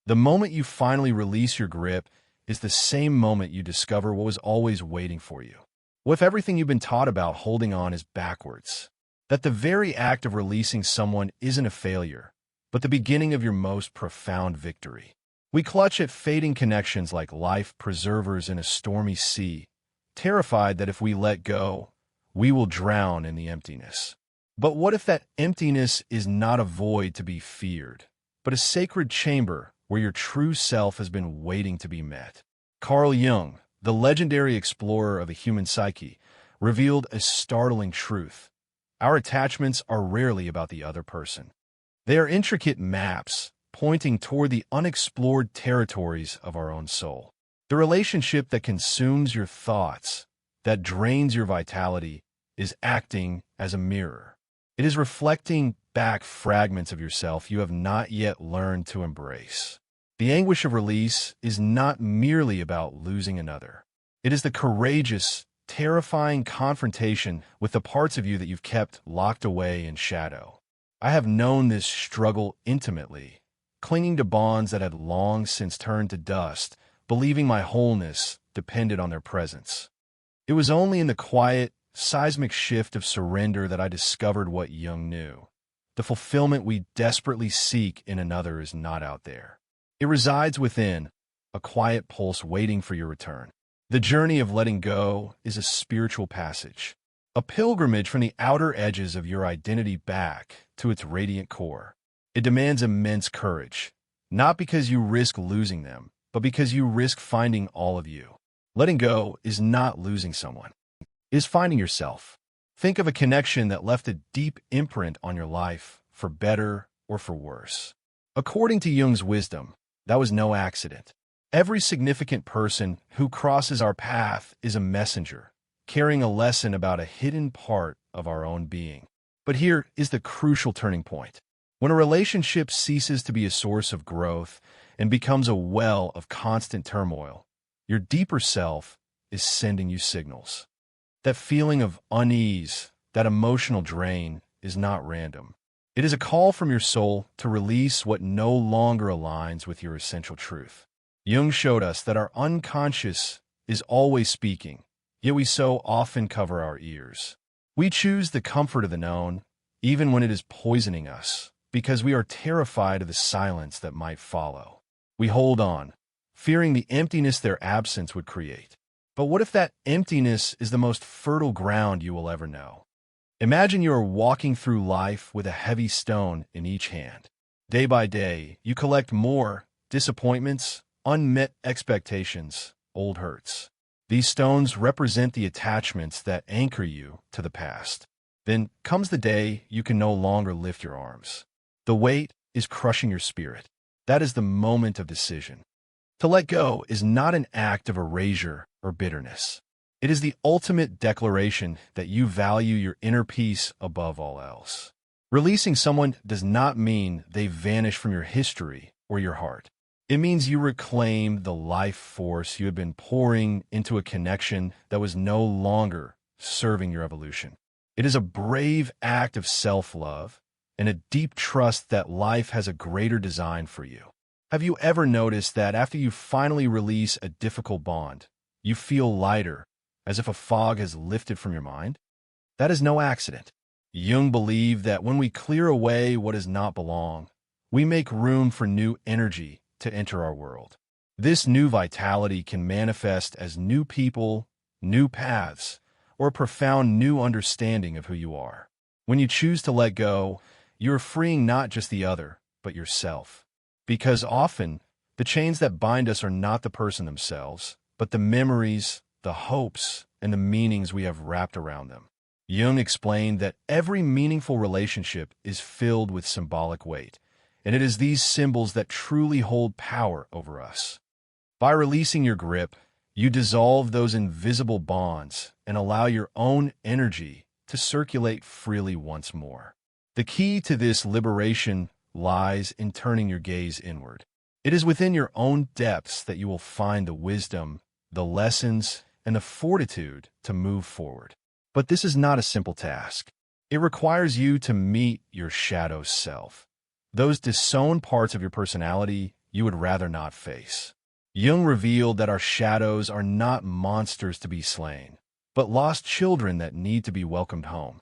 The moment you finally release your grip is the same moment you discover what was always waiting for you. What if everything you've been taught about holding on is backwards? That the very act of releasing someone isn't a failure, but the beginning of your most profound victory. We clutch at fading connections like life preservers in a stormy sea, terrified that if we let go, we will drown in the emptiness. But what if that emptiness is not a void to be feared, but a sacred chamber where your true self has been waiting to be met? Carl Jung, the legendary explorer of the human psyche, revealed a startling truth. Our attachments are rarely about the other person. They are intricate maps pointing toward the unexplored territories of our own soul. The relationship that consumes your thoughts, that drains your vitality, is acting as a mirror. It is reflecting back fragments of yourself you have not yet learned to embrace. The anguish of release is not merely about losing another. It is the courageous, terrifying confrontation with the parts of you that you've kept locked away in shadow. I have known this struggle intimately, clinging to bonds that had long since turned to dust, believing my wholeness depended on their presence. It was only in the quiet, seismic shift of surrender that I discovered what Jung knew. The fulfillment we desperately seek in another is not out there. It resides within, a quiet pulse waiting for your return. The journey of letting go is a spiritual passage, a pilgrimage from the outer edges of your identity back to its radiant core. It demands immense courage, not because you risk losing them, but because you risk finding all of you. Letting go is not losing someone. It is finding yourself. Think of a connection that left a deep imprint on your life, for better or for worse. According to Jung's wisdom, that was no accident. Every significant person who crosses our path is a messenger, carrying a lesson about a hidden part of our own being. But here is the crucial turning point. When a relationship ceases to be a source of growth and becomes a well of constant turmoil, your deeper self is sending you signals. That feeling of unease, that emotional drain, is not random. It is a call from your soul to release what no longer aligns with your essential truth. Jung showed us that our unconscious is always speaking, yet we so often cover our ears. We choose the comfort of the known, even when it is poisoning us, because we are terrified of the silence that might follow. We hold on, fearing the emptiness their absence would create. But what if that emptiness is the most fertile ground you will ever know? Imagine you are walking through life with a heavy stone in each hand. Day by day, you collect more disappointments, unmet expectations, old hurts. These stones represent the attachments that anchor you to the past. Then comes the day you can no longer lift your arms. The weight is crushing your spirit. That is the moment of decision. To let go is not an act of erasure or bitterness. It is the ultimate declaration that you value your inner peace above all else. Releasing someone does not mean they vanish from your history or your heart. It means you reclaim the life force you had been pouring into a connection that was no longer serving your evolution. It is a brave act of self-love and a deep trust that life has a greater design for you. Have you ever noticed that after you finally release a difficult bond, you feel lighter, as if a fog has lifted from your mind? That is no accident. Jung believed that when we clear away what does not belong, we make room for new energy to enter our world. This new vitality can manifest as new people, new paths, or a profound new understanding of who you are. When you choose to let go, you're freeing not just the other, but yourself. Because often, the chains that bind us are not the person themselves, but the memories, the hopes, and the meanings we have wrapped around them. Jung explained that every meaningful relationship is filled with symbolic weight, and it is these symbols that truly hold power over us. By releasing your grip, you dissolve those invisible bonds and allow your own energy to circulate freely once more. The key to this liberation lies in turning your gaze inward. It is within your own depths that you will find the wisdom, the lessons, and the fortitude to move forward. But this is not a simple task. It requires you to meet your shadow self. Those disowned parts of your personality you would rather not face. Jung revealed that our shadows are not monsters to be slain, but lost children that need to be welcomed home.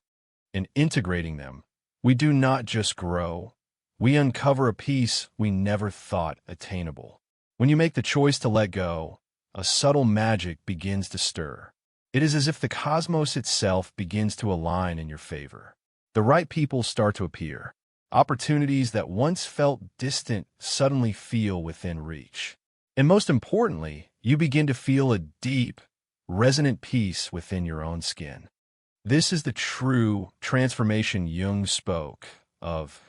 In integrating them, we do not just grow, we uncover a peace we never thought attainable. When you make the choice to let go, a subtle magic begins to stir. It is as if the cosmos itself begins to align in your favor. The right people start to appear. Opportunities that once felt distant suddenly feel within reach. And most importantly, you begin to feel a deep, resonant peace within your own skin. This is the true transformation Jung spoke of,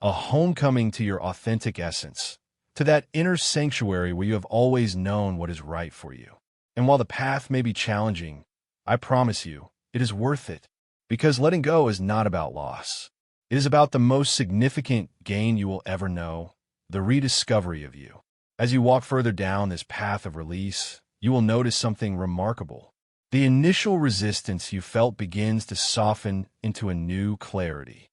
a homecoming to your authentic essence, to that inner sanctuary where you have always known what is right for you. And while the path may be challenging, I promise you, it is worth it, because letting go is not about loss. It is about the most significant gain you will ever know, the rediscovery of you. As you walk further down this path of release, you will notice something remarkable. The initial resistance you felt begins to soften into a new clarity.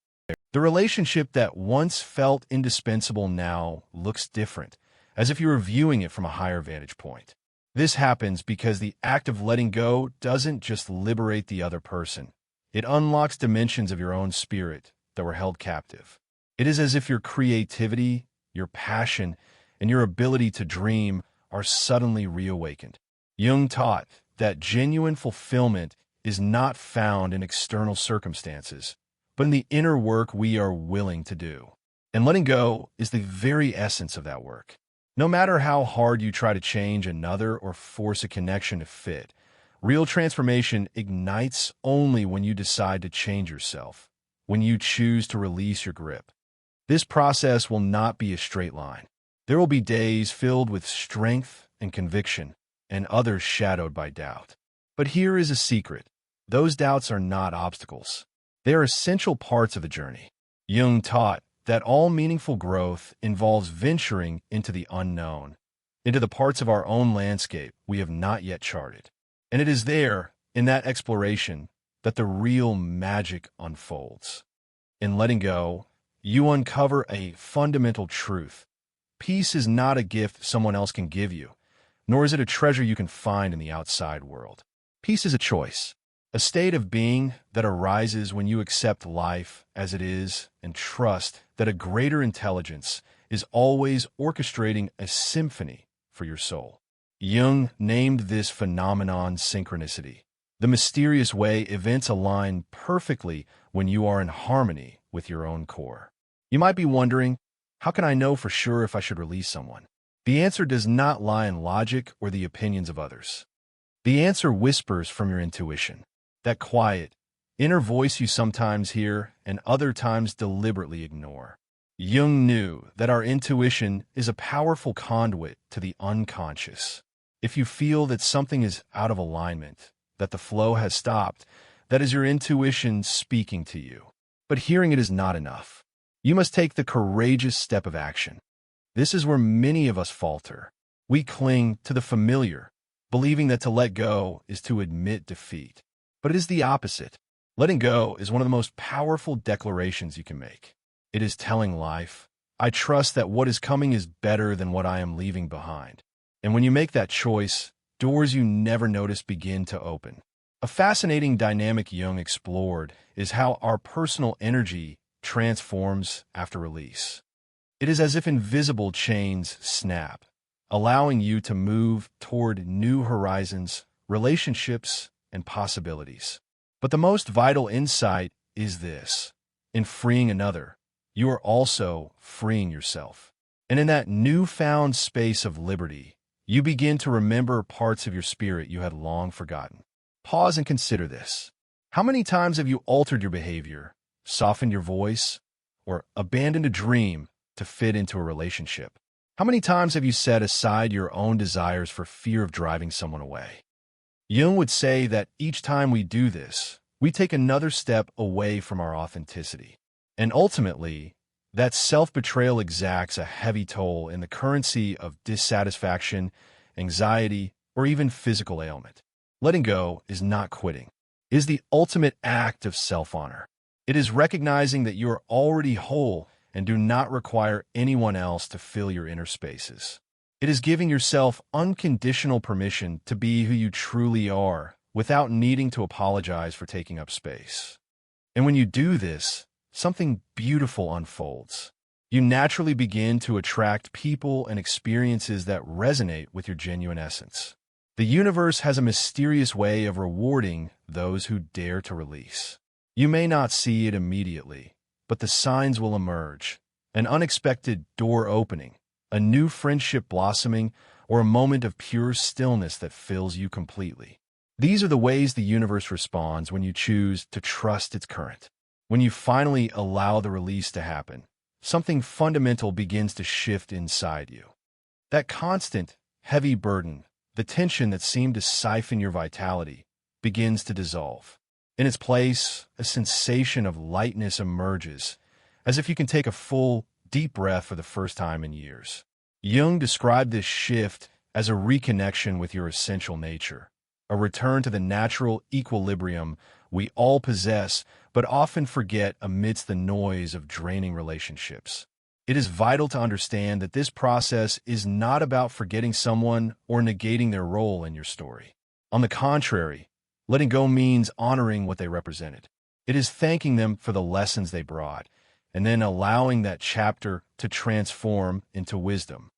The relationship that once felt indispensable now looks different, as if you were viewing it from a higher vantage point. This happens because the act of letting go doesn't just liberate the other person. It unlocks dimensions of your own spirit that were held captive. It is as if your creativity, your passion, and your ability to dream are suddenly reawakened. Jung taught that genuine fulfillment is not found in external circumstances, but in the inner work we are willing to do. And letting go is the very essence of that work. No matter how hard you try to change another or force a connection to fit, real transformation ignites only when you decide to change yourself, when you choose to release your grip. This process will not be a straight line. There will be days filled with strength and conviction, and others shadowed by doubt. But here is a secret. Those doubts are not obstacles. They are essential parts of the journey. Jung taught that all meaningful growth involves venturing into the unknown, into the parts of our own landscape we have not yet charted. And it is there, in that exploration, that the real magic unfolds. In letting go, you uncover a fundamental truth. Peace is not a gift someone else can give you, nor is it a treasure you can find in the outside world. Peace is a choice, a state of being that arises when you accept life as it is and trust that a greater intelligence is always orchestrating a symphony for your soul. Jung named this phenomenon synchronicity, the mysterious way events align perfectly when you are in harmony with your own core. You might be wondering, how can I know for sure if I should release someone? The answer does not lie in logic or the opinions of others. The answer whispers from your intuition, that quiet, inner voice you sometimes hear and other times deliberately ignore. Jung knew that our intuition is a powerful conduit to the unconscious. If you feel that something is out of alignment, that the flow has stopped, that is your intuition speaking to you. But hearing it is not enough. You must take the courageous step of action. This is where many of us falter. We cling to the familiar, believing that to let go is to admit defeat. But it is the opposite. Letting go is one of the most powerful declarations you can make. It is telling life, I trust that what is coming is better than what I am leaving behind. And when you make that choice, doors you never noticed begin to open. A fascinating dynamic Jung explored is how our personal energy transforms after release. It is as if invisible chains snap, allowing you to move toward new horizons, relationships, and possibilities. But the most vital insight is this. In freeing another, you are also freeing yourself. And in that newfound space of liberty, you begin to remember parts of your spirit you had long forgotten. Pause and consider this. How many times have you altered your behavior, softened your voice, or abandoned a dream to fit into a relationship? How many times have you set aside your own desires for fear of driving someone away? Jung would say that each time we do this, we take another step away from our authenticity. And ultimately, that self-betrayal exacts a heavy toll in the currency of dissatisfaction, anxiety, or even physical ailment. Letting go is not quitting. It is the ultimate act of self-honor. It is recognizing that you are already whole and do not require anyone else to fill your inner spaces. It is giving yourself unconditional permission to be who you truly are without needing to apologize for taking up space. And when you do this, something beautiful unfolds. You naturally begin to attract people and experiences that resonate with your genuine essence. The universe has a mysterious way of rewarding those who dare to release. You may not see it immediately, but the signs will emerge. An unexpected door opening, a new friendship blossoming, or a moment of pure stillness that fills you completely. These are the ways the universe responds when you choose to trust its current. When you finally allow the release to happen, something fundamental begins to shift inside you. That constant, heavy burden, the tension that seemed to siphon your vitality, begins to dissolve. In its place, a sensation of lightness emerges, as if you can take a full, deep breath for the first time in years. Jung described this shift as a reconnection with your essential nature, a return to the natural equilibrium we all possess but often forget amidst the noise of draining relationships. It is vital to understand that this process is not about forgetting someone or negating their role in your story. On the contrary, letting go means honoring what they represented. It is thanking them for the lessons they brought, and then allowing that chapter to transform into wisdom.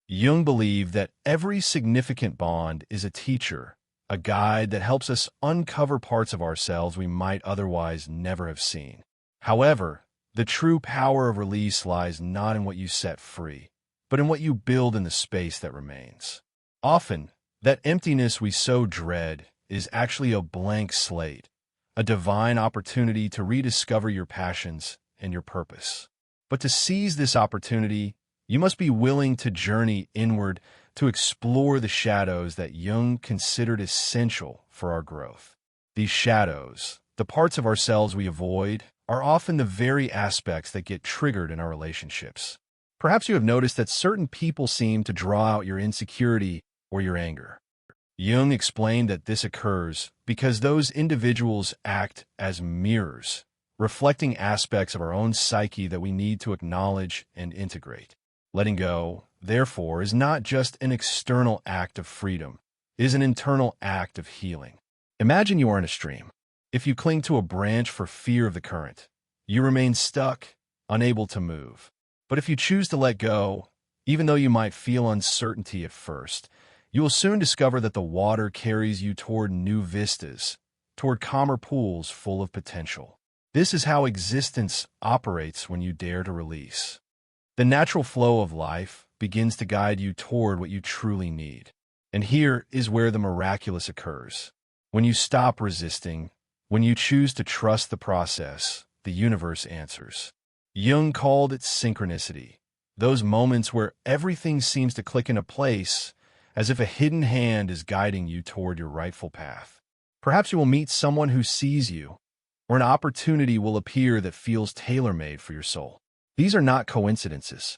Jung believed that every significant bond is a teacher, a guide that helps us uncover parts of ourselves we might otherwise never have seen. However, the true power of release lies not in what you set free, but in what you build in the space that remains. Often, that emptiness we so dread is actually a blank slate, a divine opportunity to rediscover your passions and your purpose. But to seize this opportunity, you must be willing to journey inward to explore the shadows that Jung considered essential for our growth. These shadows, the parts of ourselves we avoid, are often the very aspects that get triggered in our relationships. Perhaps you have noticed that certain people seem to draw out your insecurity or your anger. Jung explained that this occurs because those individuals act as mirrors, reflecting aspects of our own psyche that we need to acknowledge and integrate. Letting go, therefore, is not just an external act of freedom, it is an internal act of healing. Imagine you are in a stream. If you cling to a branch for fear of the current, you remain stuck, unable to move. But if you choose to let go, even though you might feel uncertainty at first, you will soon discover that the water carries you toward new vistas, toward calmer pools full of potential. This is how existence operates when you dare to release. The natural flow of life begins to guide you toward what you truly need. And here is where the miraculous occurs. When you stop resisting, when you choose to trust the process, the universe answers. Jung called it synchronicity, those moments where everything seems to click into place, as if a hidden hand is guiding you toward your rightful path. Perhaps you will meet someone who sees you, or an opportunity will appear that feels tailor-made for your soul. These are not coincidences.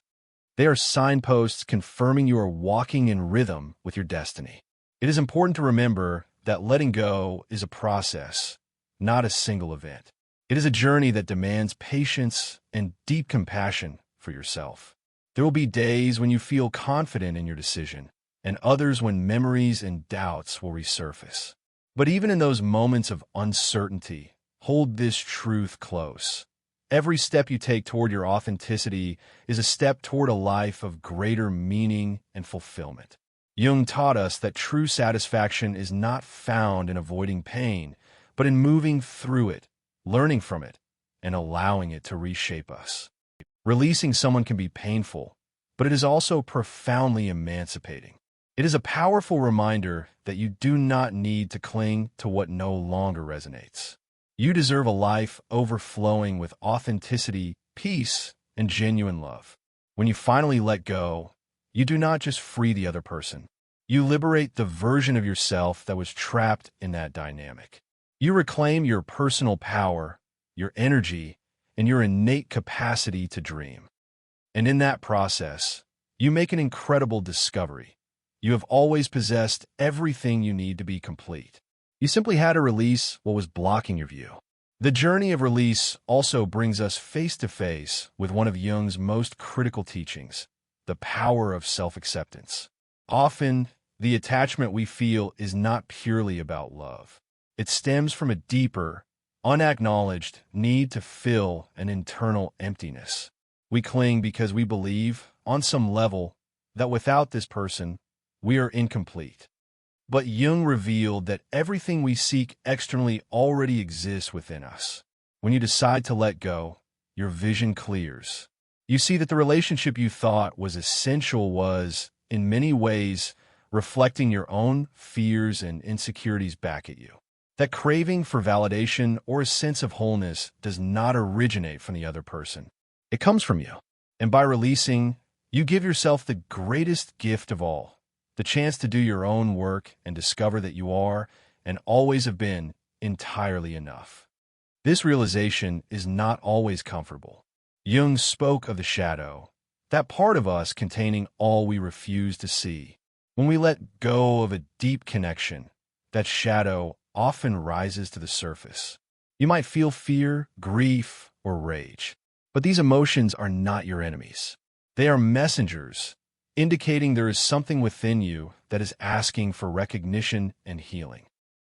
They are signposts confirming you are walking in rhythm with your destiny. It is important to remember that letting go is a process, not a single event. It is a journey that demands patience and deep compassion for yourself. There will be days when you feel confident in your decision, and others when memories and doubts will resurface. But even in those moments of uncertainty, hold this truth close. Every step you take toward your authenticity is a step toward a life of greater meaning and fulfillment. Jung taught us that true satisfaction is not found in avoiding pain, but in moving through it, learning from it, and allowing it to reshape us. Releasing someone can be painful, but it is also profoundly emancipating. It is a powerful reminder that you do not need to cling to what no longer resonates. You deserve a life overflowing with authenticity, peace, and genuine love. When you finally let go, you do not just free the other person. You liberate the version of yourself that was trapped in that dynamic. You reclaim your personal power, your energy, and your innate capacity to dream. And in that process, you make an incredible discovery. You have always possessed everything you need to be complete. You simply had to release what was blocking your view. The journey of release also brings us face to face with one of Jung's most critical teachings, the power of self-acceptance. Often, the attachment we feel is not purely about love. It stems from a deeper, unacknowledged need to fill an internal emptiness. We cling because we believe, on some level, that without this person, we are incomplete. But Jung revealed that everything we seek externally already exists within us. When you decide to let go, your vision clears. You see that the relationship you thought was essential was, in many ways, reflecting your own fears and insecurities back at you. That craving for validation or a sense of wholeness does not originate from the other person. It comes from you. And by releasing, you give yourself the greatest gift of all, the chance to do your own work and discover that you are, and always have been, entirely enough. This realization is not always comfortable. Jung spoke of the shadow, that part of us containing all we refuse to see. When we let go of a deep connection, that shadow often rises to the surface. You might feel fear, grief, or rage, but these emotions are not your enemies. They are messengers, indicating there is something within you that is asking for recognition and healing.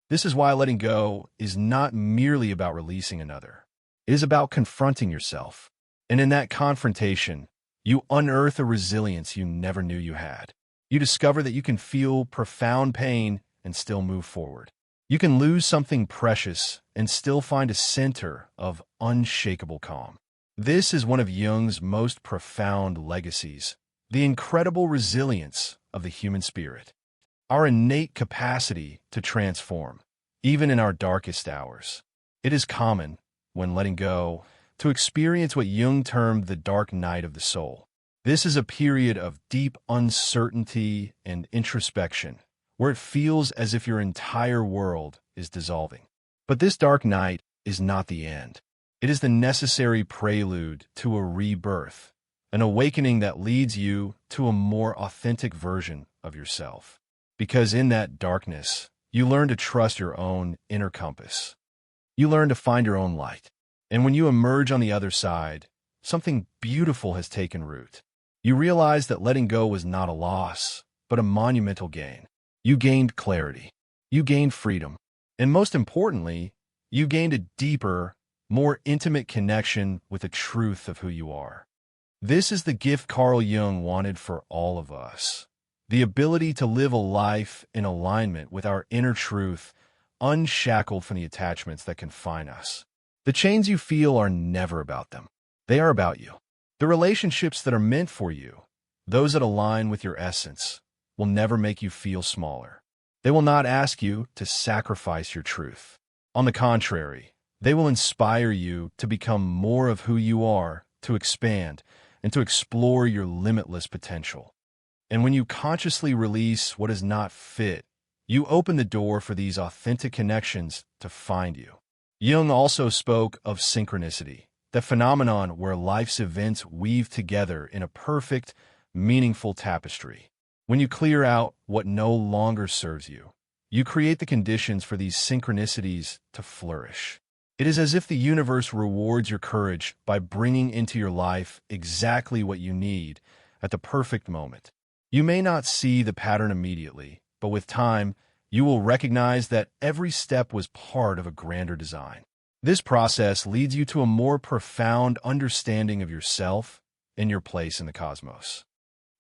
This is why letting go is not merely about releasing another. It is about confronting yourself. And in that confrontation, you unearth a resilience you never knew you had. You discover that you can feel profound pain and still move forward. You can lose something precious and still find a center of unshakable calm. This is one of Jung's most profound legacies, the incredible resilience of the human spirit. Our innate capacity to transform, even in our darkest hours. It is common, when letting go, to experience what Jung termed the dark night of the soul. This is a period of deep uncertainty and introspection, where it feels as if your entire world is dissolving. But this dark night is not the end. It is the necessary prelude to a rebirth, an awakening that leads you to a more authentic version of yourself. Because in that darkness, you learn to trust your own inner compass. You learn to find your own light. And when you emerge on the other side, something beautiful has taken root. You realize that letting go was not a loss, but a monumental gain. You gained clarity. You gained freedom. And most importantly, you gained a deeper, more intimate connection with the truth of who you are. This is the gift Carl Jung wanted for all of us. The ability to live a life in alignment with our inner truth, unshackled from the attachments that confine us. The chains you feel are never about them. They are about you. The relationships that are meant for you, those that align with your essence, will never make you feel smaller. They will not ask you to sacrifice your truth. On the contrary, they will inspire you to become more of who you are, to expand, and to explore your limitless potential. And when you consciously release what is not fit, you open the door for these authentic connections to find you. Jung also spoke of synchronicity, the phenomenon where life's events weave together in a perfect, meaningful tapestry. When you clear out what no longer serves you, you create the conditions for these synchronicities to flourish. It is as if the universe rewards your courage by bringing into your life exactly what you need at the perfect moment. You may not see the pattern immediately, but with time, you will recognize that every step was part of a grander design. This process leads you to a more profound understanding of yourself and your place in the cosmos.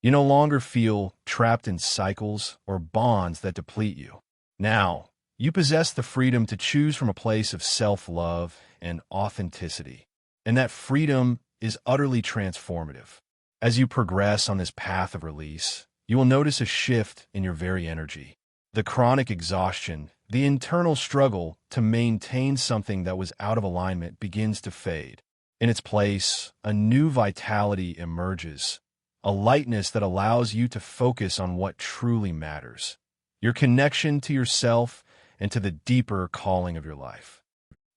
You no longer feel trapped in cycles or bonds that deplete you. Now, you possess the freedom to choose from a place of self-love and authenticity. And that freedom is utterly transformative. As you progress on this path of release, you will notice a shift in your very energy. The chronic exhaustion, the internal struggle to maintain something that was out of alignment begins to fade. In its place, a new vitality emerges, a lightness that allows you to focus on what truly matters, your connection to yourself and to the deeper calling of your life.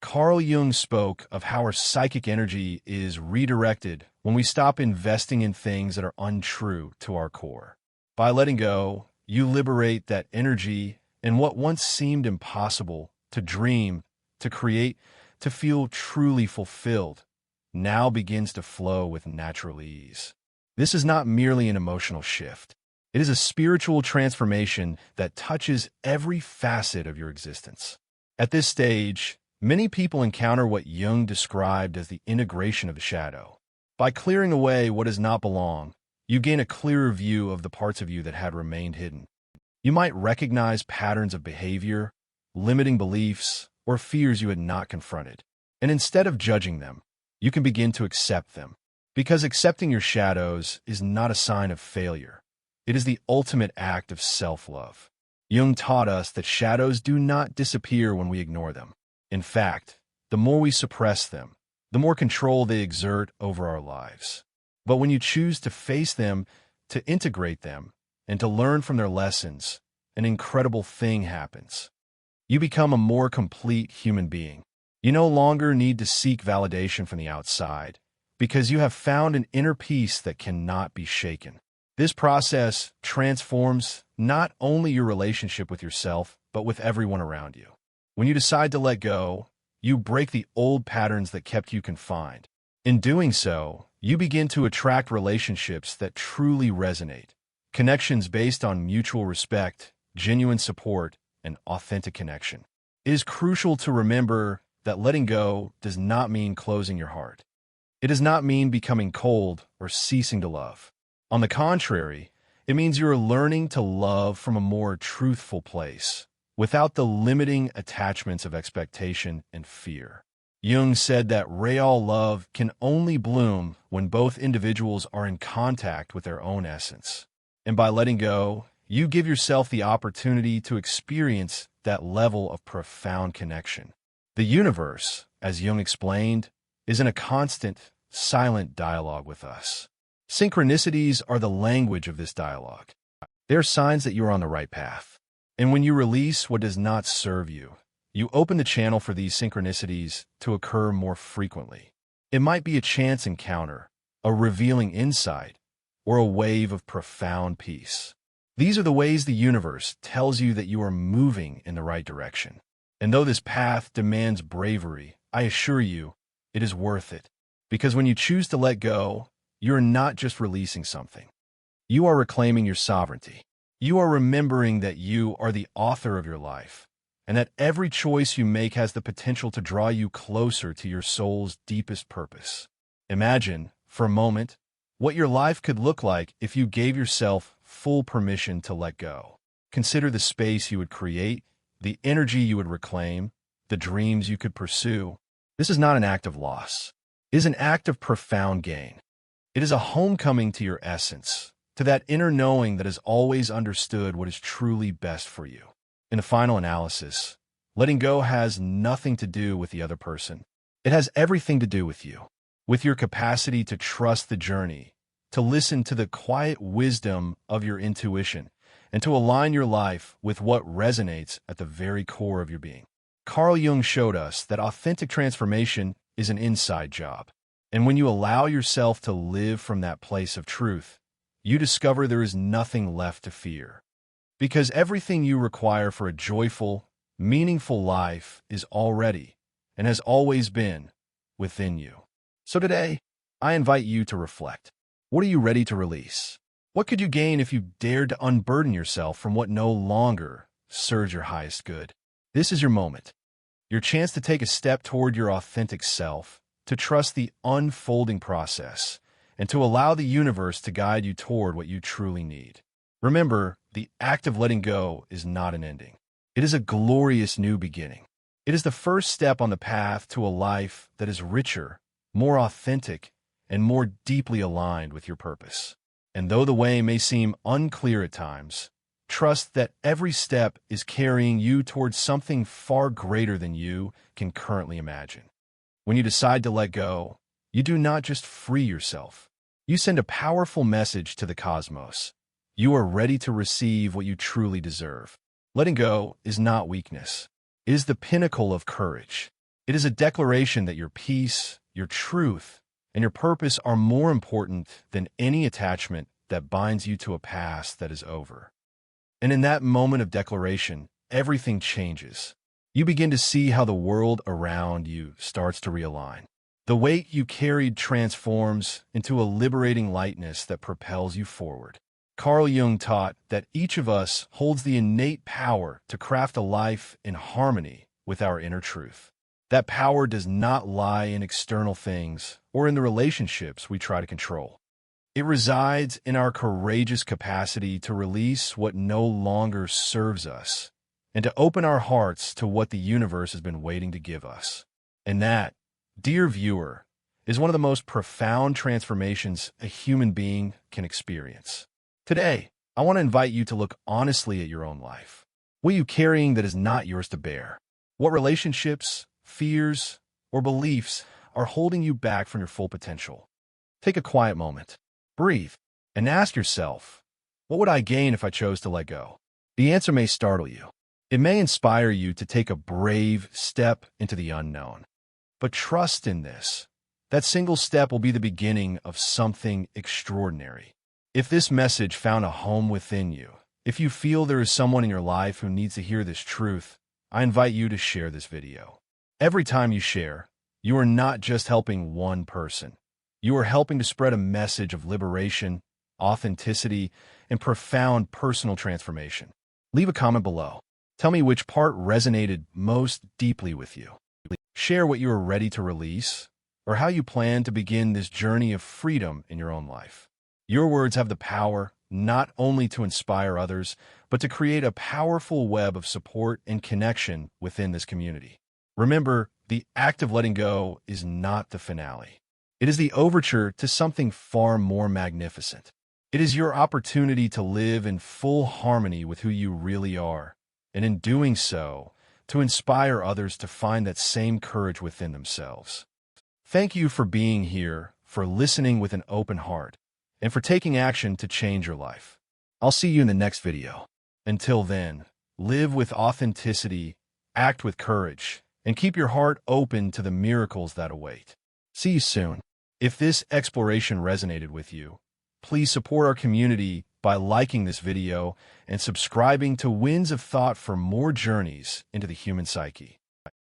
Carl Jung spoke of how our psychic energy is redirected when we stop investing in things that are untrue to our core. By letting go, you liberate that energy and what once seemed impossible to dream, to create, to feel truly fulfilled, now begins to flow with natural ease. This is not merely an emotional shift. It is a spiritual transformation that touches every facet of your existence. At this stage, many people encounter what Jung described as the integration of the shadow. By clearing away what does not belong, you gain a clearer view of the parts of you that had remained hidden. You might recognize patterns of behavior, limiting beliefs, or fears you had not confronted. And instead of judging them, you can begin to accept them. Because accepting your shadows is not a sign of failure. It is the ultimate act of self-love. Jung taught us that shadows do not disappear when we ignore them. In fact, the more we suppress them, the more control they exert over our lives. But when you choose to face them, to integrate them, and to learn from their lessons, an incredible thing happens. You become a more complete human being. You no longer need to seek validation from the outside, because you have found an inner peace that cannot be shaken. This process transforms not only your relationship with yourself, but with everyone around you. When you decide to let go, you break the old patterns that kept you confined. In doing so, you begin to attract relationships that truly resonate, connections based on mutual respect, genuine support, and authentic connection. It is crucial to remember that letting go does not mean closing your heart. It does not mean becoming cold or ceasing to love. On the contrary, it means you are learning to love from a more truthful place, without the limiting attachments of expectation and fear. Jung said that real love can only bloom when both individuals are in contact with their own essence. And by letting go, you give yourself the opportunity to experience that level of profound connection. The universe, as Jung explained, is in a constant, silent dialogue with us. Synchronicities are the language of this dialogue. They are signs that you are on the right path. And when you release what does not serve you, you open the channel for these synchronicities to occur more frequently. It might be a chance encounter, a revealing insight, or a wave of profound peace. These are the ways the universe tells you that you are moving in the right direction. And though this path demands bravery, I assure you, it is worth it. Because when you choose to let go, you are not just releasing something. You are reclaiming your sovereignty. You are remembering that you are the author of your life, and that every choice you make has the potential to draw you closer to your soul's deepest purpose. Imagine, for a moment, what your life could look like if you gave yourself full permission to let go. Consider the space you would create, the energy you would reclaim, the dreams you could pursue. This is not an act of loss. It is an act of profound gain. It is a homecoming to your essence, to that inner knowing that has always understood what is truly best for you. In a final analysis, letting go has nothing to do with the other person. It has everything to do with you, with your capacity to trust the journey, to listen to the quiet wisdom of your intuition, and to align your life with what resonates at the very core of your being. Carl Jung showed us that authentic transformation is an inside job. And when you allow yourself to live from that place of truth, you discover there is nothing left to fear. Because everything you require for a joyful, meaningful life is already, and has always been, within you. So today, I invite you to reflect. What are you ready to release? What could you gain if you dared to unburden yourself from what no longer serves your highest good? This is your moment, your chance to take a step toward your authentic self, to trust the unfolding process, and to allow the universe to guide you toward what you truly need. Remember, the act of letting go is not an ending. It is a glorious new beginning. It is the first step on the path to a life that is richer, more authentic, and more deeply aligned with your purpose. And though the way may seem unclear at times, trust that every step is carrying you towards something far greater than you can currently imagine. When you decide to let go, you do not just free yourself. You send a powerful message to the cosmos. You are ready to receive what you truly deserve. Letting go is not weakness. It is the pinnacle of courage. It is a declaration that your peace, your truth, and your purpose are more important than any attachment that binds you to a past that is over. And in that moment of declaration, everything changes. You begin to see how the world around you starts to realign. The weight you carried transforms into a liberating lightness that propels you forward. Carl Jung taught that each of us holds the innate power to craft a life in harmony with our inner truth. That power does not lie in external things or in the relationships we try to control. It resides in our courageous capacity to release what no longer serves us and to open our hearts to what the universe has been waiting to give us. And that, dear viewer, is one of the most profound transformations a human being can experience. Today, I want to invite you to look honestly at your own life. What are you carrying that is not yours to bear? What relationships, fears, or beliefs are holding you back from your full potential? Take a quiet moment, breathe, and ask yourself, what would I gain if I chose to let go? The answer may startle you. It may inspire you to take a brave step into the unknown. But trust in this. That single step will be the beginning of something extraordinary. If this message found a home within you, if you feel there is someone in your life who needs to hear this truth, I invite you to share this video. Every time you share, you are not just helping one person. You are helping to spread a message of liberation, authenticity, and profound personal transformation. Leave a comment below. Tell me which part resonated most deeply with you. Share what you are ready to release, or how you plan to begin this journey of freedom in your own life. Your words have the power not only to inspire others, but to create a powerful web of support and connection within this community. Remember, the act of letting go is not the finale. It is the overture to something far more magnificent. It is your opportunity to live in full harmony with who you really are, and in doing so, to inspire others to find that same courage within themselves. Thank you for being here, for listening with an open heart, and for taking action to change your life. I'll see you in the next video. Until then, live with authenticity, act with courage, and keep your heart open to the miracles that await. See you soon. If this exploration resonated with you, please support our community by liking this video and subscribing to Winds of Thought for more journeys into the human psyche.